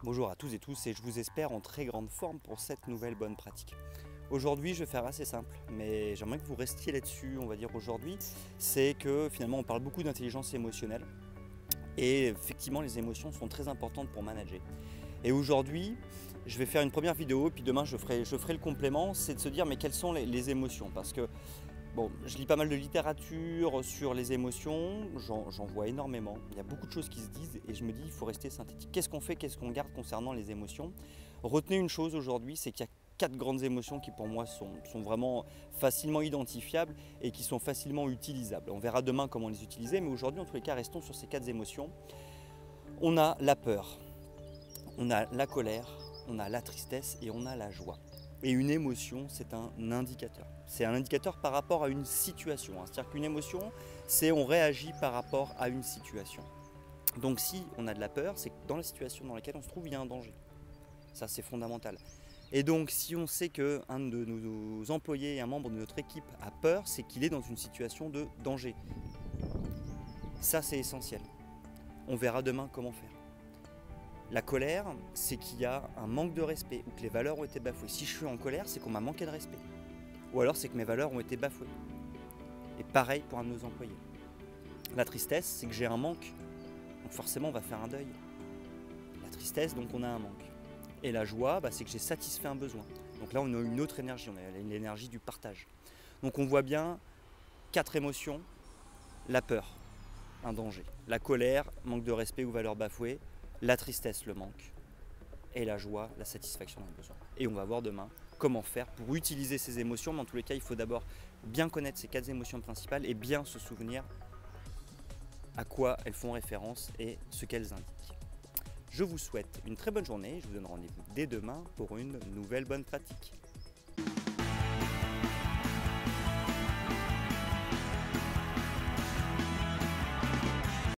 Bonjour à tous et tous et je vous espère en très grande forme pour cette nouvelle bonne pratique. Aujourd'hui je vais faire assez simple mais j'aimerais que vous restiez là-dessus on va dire aujourd'hui. C'est que finalement on parle beaucoup d'intelligence émotionnelle et effectivement les émotions sont très importantes pour manager. Et aujourd'hui je vais faire une première vidéo puis demain je ferai le complément, c'est de se dire mais quelles sont les émotions parce que bon, je lis pas mal de littérature sur les émotions, j'en vois énormément. Il y a beaucoup de choses qui se disent et je me dis il faut rester synthétique. Qu'est-ce qu'on fait, qu'est-ce qu'on garde concernant les émotions? Retenez une chose aujourd'hui, c'est qu'il y a 4 grandes émotions qui pour moi sont vraiment facilement identifiables et qui sont facilement utilisables. On verra demain comment les utiliser, mais aujourd'hui en tous les cas restons sur ces 4 émotions. On a la peur, on a la colère, on a la tristesse et on a la joie. Et une émotion, c'est un indicateur. C'est un indicateur par rapport à une situation. C'est-à-dire qu'une émotion, c'est on réagit par rapport à une situation. Donc si on a de la peur, c'est que dans la situation dans laquelle on se trouve, il y a un danger. Ça, c'est fondamental. Et donc si on sait qu'un de nos employés, un membre de notre équipe a peur, c'est qu'il est dans une situation de danger. Ça, c'est essentiel. On verra demain comment faire. La colère, c'est qu'il y a un manque de respect ou que les valeurs ont été bafouées. Si je suis en colère, c'est qu'on m'a manqué de respect. Ou alors c'est que mes valeurs ont été bafouées. Et pareil pour un de nos employés. La tristesse, c'est que j'ai un manque. Donc forcément, on va faire un deuil. La tristesse, donc on a un manque. Et la joie, c'est que j'ai satisfait un besoin. Donc là, on a une autre énergie, on a l'énergie du partage. Donc on voit bien 4 émotions. La peur, un danger. La colère, manque de respect ou valeurs bafouées. La tristesse, le manque, et la joie, la satisfaction d'un besoin. Et on va voir demain comment faire pour utiliser ces émotions, mais en tous les cas, il faut d'abord bien connaître ces 4 émotions principales et bien se souvenir à quoi elles font référence et ce qu'elles indiquent. Je vous souhaite une très bonne journée, je vous donne rendez-vous dès demain pour une nouvelle bonne pratique.